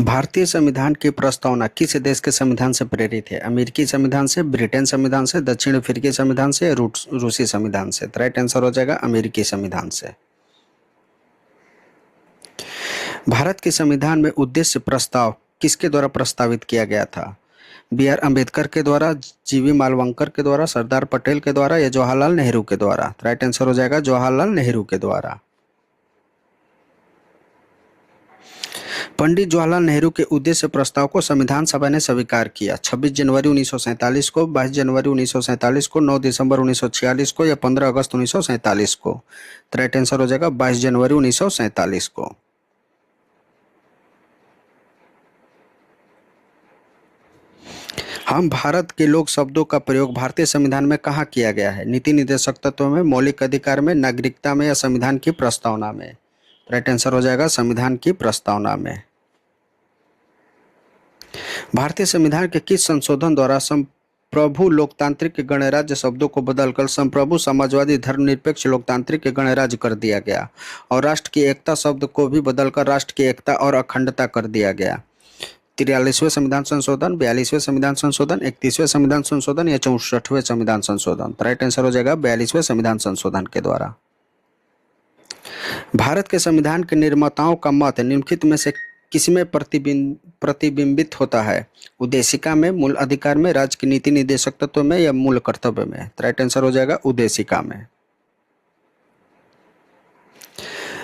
भारतीय संविधान की प्रस्तावना किस देश के संविधान से प्रेरित है? अमेरिकी संविधान से, ब्रिटेन संविधान से, दक्षिण अफ्रीकी संविधान से या रूसी संविधान से? तो राइट आंसर हो जाएगा अमेरिकी संविधान से। भारत के संविधान में उद्देश्य प्रस्ताव किसके द्वारा प्रस्तावित किया गया था? बी आर अम्बेडकर के द्वारा, जीवी मालवंकर के द्वारा, सरदार पटेल के द्वारा या जवाहरलाल नेहरू के द्वारा? तो राइट आंसर हो जाएगा जवाहरलाल नेहरू के द्वारा। पंडित जवाहरलाल नेहरू के उद्देश्य प्रस्ताव को संविधान सभा ने स्वीकार किया। 26 जनवरी 1947 को, 22 जनवरी 1947 को, 9 दिसंबर 1946 को या 15 अगस्त 1947 को? तो राइट आंसर हो जाएगा 22 जनवरी 1947 को। हम भारत के लोग शब्दों का प्रयोग भारतीय संविधान में कहाँ किया गया है? नीति निर्देशक तत्व में, मौलिक अधिकार में, नागरिकता में या संविधान की प्रस्तावना में? राइट आंसर हो जाएगा संविधान की प्रस्तावना में। भारतीय संविधान के किस संशोधन द्वारा संप्रभु लोकतांत्रिक गणराज्य शब्दों को बदलकर संप्रभु समाजवादी धर्मनिरपेक्ष लोकतांत्रिक गणराज्य कर दिया गया और राष्ट्र की एकता शब्द को भी बदलकर राष्ट्र की एकता और अखंडता कर दिया गया? 43वें संविधान संशोधन, 42वें संविधान संशोधन, 31वें संविधान संशोधन या 64वें संविधान संशोधन? तो राइट आंसर हो जाएगा 42वें संविधान संशोधन के द्वारा। भारत के संविधान के निर्माताओं का मत निम्नलिखित में से किसमें प्रतिबिंबित होता है? उद्देशिका में, मूल अधिकार में, राज्य की नीति निर्देशक तत्व में या मूल कर्तव्य में? तो राइट आंसर हो जाएगा उद्देशिका में।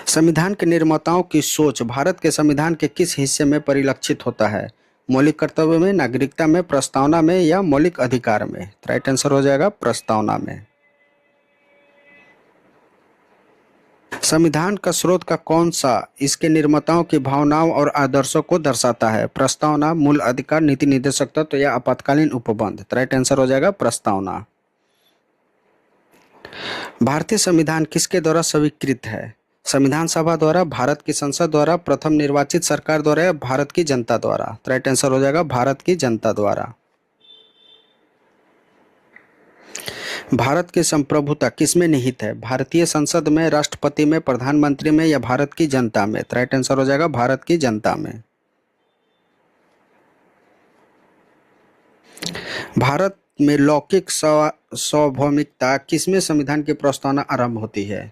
संविधान के निर्माताओं की सोच भारत के संविधान के किस हिस्से में परिलक्षित होता है? मौलिक कर्तव्य में, नागरिकता में, प्रस्तावना में या मौलिक अधिकार में? तो राइट आंसर हो जाएगा प्रस्तावना में। संविधान का स्रोत का कौन सा इसके निर्माताओं की भावनाओं और आदर्शों को दर्शाता है? प्रस्तावना, मूल अधिकार, नीति निर्देशक तत्व या आपातकालीन उपबंध? तो राइट आंसर हो जाएगा प्रस्तावना। भारतीय संविधान किसके द्वारा स्वीकृत है? संविधान सभा द्वारा, भारत की संसद द्वारा, प्रथम निर्वाचित सरकार द्वारा या भारत की जनता द्वारा? तो राइट आंसर हो जाएगा भारत की जनता द्वारा। भारत की संप्रभुता किसमें निहित है? भारतीय संसद में, राष्ट्रपति में, प्रधानमंत्री में या भारत की जनता में? तो राइट आंसर हो जाएगा भारत की जनता में। भारत में लौकिक सार्वभौमिकता किसमें संविधान की प्रस्तावना आरंभ होती है?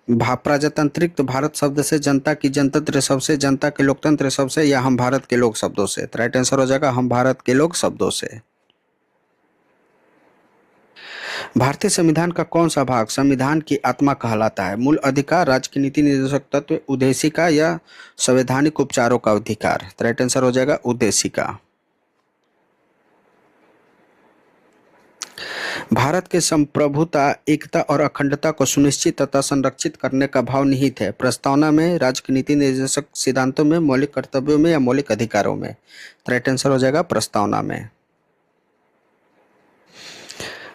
प्रजातांत्रिक भारत शब्द से, जनता की जनतंत्र शब्द से, जनता के लोकतंत्र शब्द से या हम भारत के लोग शब्दों से? तो राइट आंसर हो जाएगा हम भारत के लोग शब्दों से। भारतीय संविधान का कौन सा भाग संविधान की आत्मा कहलाता है? मूल अधिकार, राज्य की नीति निर्देशक तत्व, उद्देशिका या संवैधानिक उपचारों का अधिकार? तो राइट आंसर हो जाएगा उद्देशिका। भारत के संप्रभुता, एकता और अखंडता को सुनिश्चित तथा संरक्षित करने का भाव निहित है। प्रस्तावना में, राज्य की नीति निर्देशक सिद्धांतों में, मौलिक कर्तव्यों में या मौलिक अधिकारों में? तो राइट आंसर हो जाएगा प्रस्तावना में।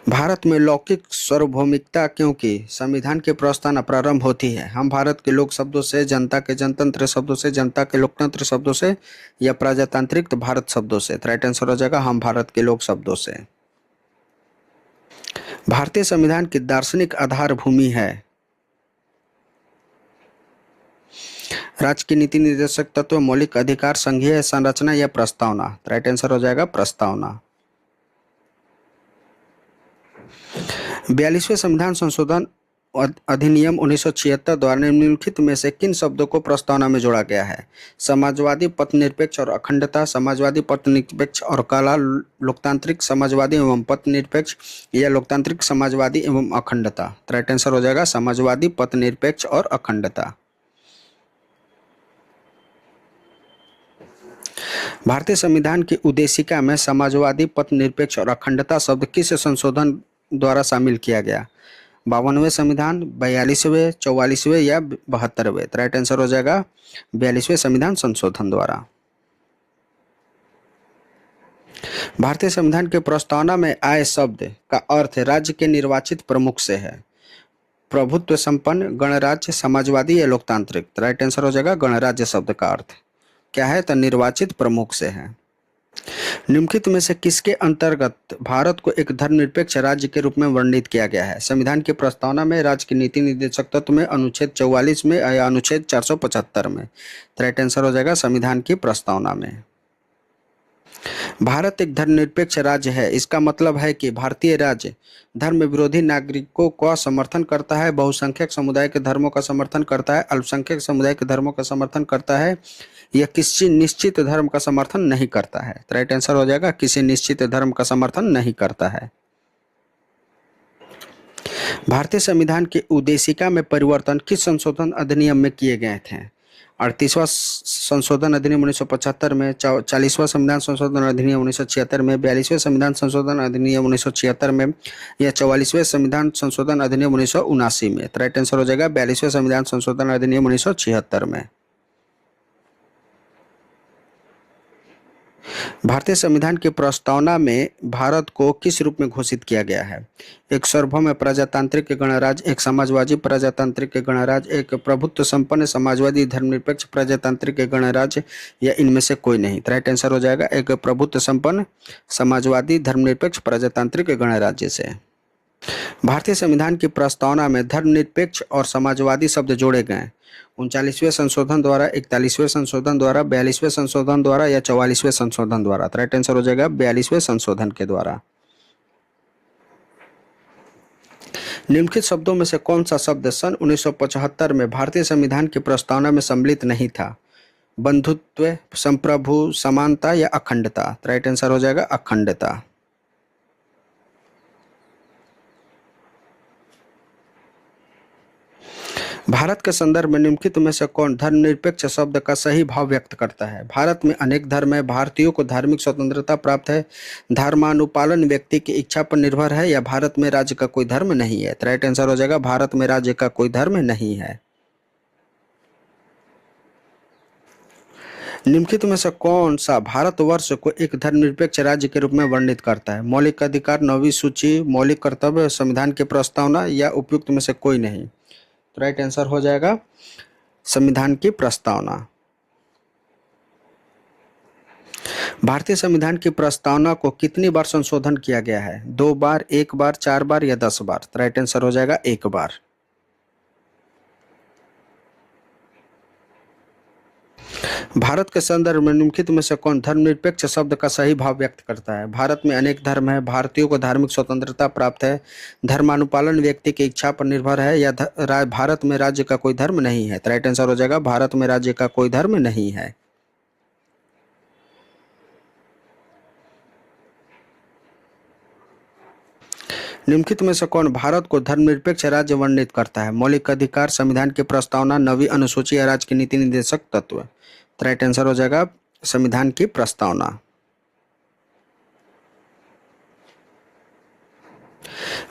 भारत में लौकिक सार्वभौमिकता क्योंकि संविधान की प्रस्तावना प्रारंभ होती है हम भारत के लोक शब्दों से, जनता के जनतंत्र शब्दों से, जनता के लोकतंत्र शब्दों से या प्रजातांत्रिक भारत शब्दों से? तो राइट आंसर हो जाएगा हम भारत के लोक शब्दों से। भारतीय संविधान की दार्शनिक आधार भूमि है राज्य की नीति निर्देशक तत्व, मौलिक अधिकार, संघीय संरचना या प्रस्तावना? तो राइट आंसर हो जाएगा प्रस्तावना। 42वें संविधान संशोधन अधिनियम 1976 द्वारा निम्नलिखित में से किन शब्दों को प्रस्तावना में जोड़ा गया है? समाजवादी, पथनिरपेक्ष और अखंडता, समाजवादी, पथनिरपेक्ष और कला, लोकतांत्रिक, समाजवादी एवं पथनिरपेक्ष या लोकतांत्रिक, समाजवादी एवं अखंडता? तो राइट आंसर हो जाएगा समाजवादी, पथनिरपेक्ष और अखंडता। भारतीय संविधान की उद्देशिका में समाजवादी, पथनिरपेक्ष और अखंडता शब्द किस संशोधन द्वारा शामिल किया गया? 52वें संविधान, 42वें, 44वें या 72वें? तो राइट आंसर हो जाएगा 42वें संविधान संशोधन द्वारा। भारतीय संविधान के प्रस्तावना में आए शब्द का अर्थ राज्य के निर्वाचित प्रमुख से है। प्रभुत्व संपन्न, गणराज्य, समाजवादी या लोकतांत्रिक? तो राइट आंसर हो जाएगा गणराज्य शब्द का अर्थ क्या है? तो निर्वाचित प्रमुख से है। निम्नलिखित में से किसके अंतर्गत भारत को एक धर्मनिरपेक्ष राज्य के रूप में वर्णित किया गया है? संविधान की प्रस्तावना में, राज्य के नीति निर्देशक तत्व में, अनुच्छेद 44 में या अनुच्छेद 475 में? तो राइट आंसर हो जाएगा संविधान की प्रस्तावना में। भारत एक धर्मनिरपेक्ष राज्य है, इसका मतलब है कि भारतीय राज्य धर्म विरोधी नागरिकों का समर्थन करता है, बहुसंख्यक समुदाय के धर्मों का समर्थन करता है, अल्पसंख्यक समुदाय के धर्मों का समर्थन करता है, यह किसी निश्चित धर्म का समर्थन नहीं करता है। तो राइट आंसर हो जाएगा किसी निश्चित धर्म का समर्थन नहीं करता है। भारतीय संविधान की उद्देशिका में परिवर्तन किस संशोधन अधिनियम में किए गए थे? 38वां संशोधन अधिनियम 1975 में, 40वां संविधान संशोधन अधिनियम 1976 में, 42वें संविधान संशोधन अधिनियम 1976 में या 44वें संविधान संशोधन अधिनियम 1979 में? तो राइट आंसर हो जाएगा 42वें संविधान संशोधन अधिनियम 1976 में। भारतीय संविधान की प्रस्तावना में भारत को किस रूप में घोषित किया गया है? एक सार्वभौम प्रजातांत्रिक गणराज्य, एक समाजवादी प्रजातांत्रिक गणराज्य, एक प्रभुत्व संपन्न समाजवादी धर्मनिरपेक्ष प्रजातांत्रिक गणराज्य, या इनमें से कोई नहीं? तो राइट आंसर हो जाएगा एक प्रभुत्व संपन्न समाजवादी धर्मनिरपेक्ष प्रजातांत्रिक गणराज्य से। भारतीय संविधान की प्रस्तावना में धर्मनिरपेक्ष और समाजवादी शब्द जोड़े गए 39वें संशोधन द्वारा, 41वें संशोधन द्वारा, 42वें संशोधन द्वारा या 44वें संशोधन द्वारा? तो राइट आंसर हो जाएगा 42वें संशोधन के द्वारा। निम्नलिखित शब्दों में से कौन सा शब्द सन 1975 में भारतीय संविधान की प्रस्तावना में सम्मिलित नहीं था? बंधुत्व, संप्रभु, समानता या अखंडता? तो राइट आंसर हो जाएगा अखंडता। भारत के संदर्भ में निम्नलिखित में से कौन धर्मनिरपेक्ष शब्द का सही भाव व्यक्त करता है? भारत में अनेक धर्म है, भारतीयों को धार्मिक स्वतंत्रता प्राप्त है, धर्मानुपालन व्यक्ति की इच्छा पर निर्भर है, या भारत में राज्य का कोई धर्म नहीं है? तो राइट आंसर हो जाएगा भारत में राज्य का कोई धर्म नहीं है। निम्नलिखित में से कौन सा भारतवर्ष को एक धर्मनिरपेक्ष राज्य के रूप में वर्णित करता है? मौलिक अधिकार, 9वीं सूची, मौलिक कर्तव्य, संविधान की प्रस्तावना या उपयुक्त में से कोई नहीं? तो राइट आंसर हो जाएगा संविधान की प्रस्तावना। भारतीय संविधान की प्रस्तावना को कितनी बार संशोधन किया गया है? 2 बार, 1 बार, 4 बार या 10 बार? तो राइट आंसर हो जाएगा 1 बार। भारत के संदर्भ में निम्नलिखित में से कौन धर्मनिरपेक्ष शब्द का सही भाव व्यक्त करता है? भारत में अनेक धर्म है, भारतीयों को धार्मिक स्वतंत्रता प्राप्त है, धर्मानुपालन व्यक्ति की इच्छा पर निर्भर है, या भारत में राज्य का कोई धर्म नहीं है? तो राइट आंसर हो जाएगा भारत में राज्य का कोई धर्म नहीं है। निम्नलिखित में से कौन भारत को धर्मनिरपेक्ष राज्य वर्णित करता है? मौलिक अधिकार, संविधान की प्रस्तावना, 9वीं अनुसूची या राज्य के नीति निर्देशक तत्व? तो राइट आंसर हो जाएगा संविधान की प्रस्तावना।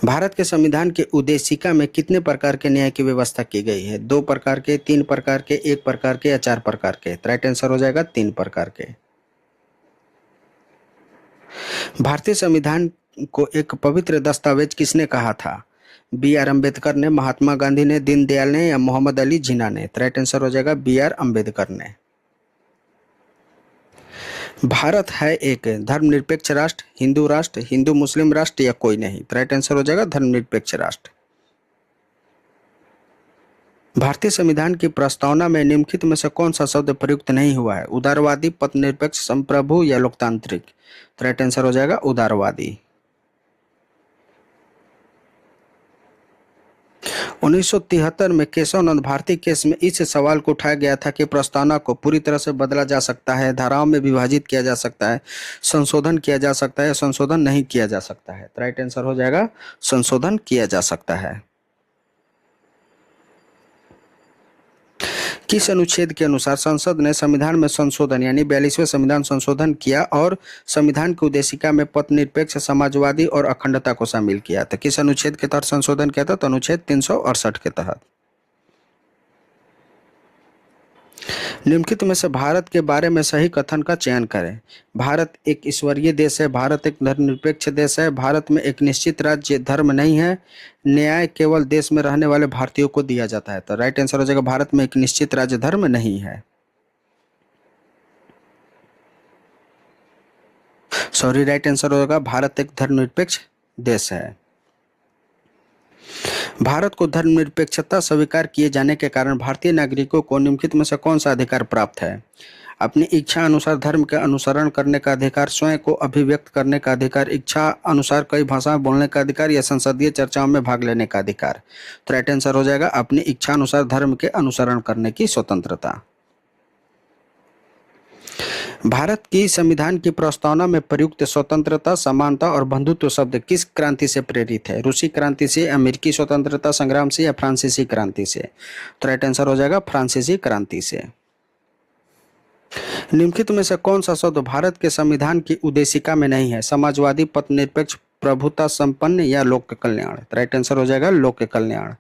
भारत के संविधान के उद्देशिका में कितने प्रकार के न्याय की व्यवस्था की गई है? 2 प्रकार के, 3 प्रकार के, 1 प्रकार के या 4 प्रकार के? तो राइट आंसर हो जाएगा 3 प्रकार के। भारतीय संविधान को एक पवित्र दस्तावेज किसने कहा था? B.R. अम्बेडकर ने, महात्मा गांधी ने, दीनदयाल ने या मोहम्मद अली जिन्ना ने? तो राइट आंसर हो जाएगा B.R. अम्बेडकर ने। भारत है एक धर्मनिरपेक्ष राष्ट्र, हिंदू राष्ट्र, हिंदू मुस्लिम राष्ट्र या कोई नहीं? तो राइट आंसर हो जाएगा धर्मनिरपेक्ष राष्ट्र। भारतीय संविधान की प्रस्तावना में निम्नलिखित में से कौन सा शब्द प्रयुक्त नहीं हुआ है? उदारवादी, पथनिरपेक्ष, संप्रभु या लोकतांत्रिक? तो राइट आंसर हो जाएगा उदारवादी। 1973 में केशव नंद भारती केस में इस सवाल को उठाया गया था कि प्रस्तावना को पूरी तरह से बदला जा सकता है, धाराओं में विभाजित किया जा सकता है, संशोधन किया जा सकता है, संशोधन नहीं किया जा सकता है? तो राइट आंसर हो जाएगा संशोधन किया जा सकता है। किस अनुच्छेद के अनुसार संसद ने संविधान में संशोधन यानी 42वें संविधान संशोधन किया और संविधान की उद्देशिका में पथनिरपेक्ष, समाजवादी और अखंडता को शामिल किया? तो किस अनुच्छेद के तहत संशोधन किया था? तो अनुच्छेद 368 के तहत। निम्नलिखित में से भारत के बारे में सही कथन का चयन करें। भारत एक ईश्वरीय देश है, भारत एक धर्मनिरपेक्ष देश है, भारत में एक निश्चित राज्य धर्म नहीं है, न्याय केवल देश में रहने वाले भारतीयों को दिया जाता है। तो राइट आंसर हो जाएगा भारत में एक निश्चित राज्य धर्म नहीं है। सॉरी, राइट आंसर होगा भारत एक धर्मनिरपेक्ष देश है। भारत को धर्मनिरपेक्षता स्वीकार किए जाने के कारण भारतीय नागरिकों को निम्नलिखित में से कौन सा अधिकार प्राप्त है? अपनी इच्छा अनुसार धर्म के अनुसरण करने का अधिकार, स्वयं को अभिव्यक्त करने का अधिकार, इच्छा अनुसार कई भाषाएं बोलने का अधिकार या संसदीय चर्चाओं में भाग लेने का अधिकार। तो राइट आंसर हो जाएगा अपनी इच्छा अनुसार धर्म के अनुसरण करने की स्वतंत्रता। भारत की संविधान की प्रस्तावना में प्रयुक्त स्वतंत्रता, समानता और बंधुत्व शब्द किस क्रांति से प्रेरित है? रूसी क्रांति से, अमेरिकी स्वतंत्रता संग्राम से या फ्रांसीसी क्रांति से? तो राइट आंसर हो जाएगा फ्रांसीसी क्रांति से। निम्नलिखित में से कौन सा शब्द भारत के संविधान की उद्देशिका में नहीं है? समाजवादी, पथनिरपेक्ष, प्रभुता संपन्न या लोक कल्याण? तो राइट आंसर हो जाएगा लोक कल्याण।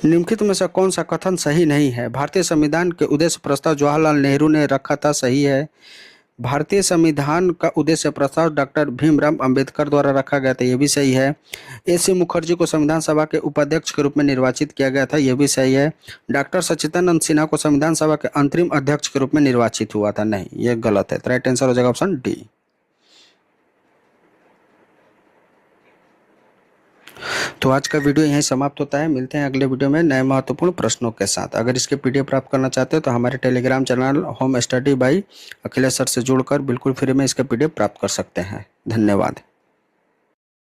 निम्नलिखित में से कौन सा कथन सही नहीं है? भारतीय संविधान के उद्देश्य प्रस्ताव जवाहरलाल नेहरू ने रखा था, सही है। भारतीय संविधान का उद्देश्य प्रस्ताव डॉक्टर भीमराव अंबेडकर द्वारा रखा गया था, यह भी सही है। एस सी मुखर्जी को संविधान सभा के उपाध्यक्ष के रूप में निर्वाचित किया गया था, यह भी सही है। डॉक्टर सच्चिदानंद सिन्हा को संविधान सभा के अंतरिम अध्यक्ष के रूप में निर्वाचित हुआ था, नहीं, यह गलत है। तो राइट आंसर हो जाएगा ऑप्शन डी। तो आज का वीडियो यहीं समाप्त होता है। मिलते हैं अगले वीडियो में नए महत्वपूर्ण प्रश्नों के साथ। अगर इसके पीडीएफ प्राप्त करना चाहते हो तो हमारे Telegram channel home study bye Akhilesh sir से जुड़कर बिल्कुल फ्री में इसका पीडीएफ प्राप्त कर सकते हैं। धन्यवाद।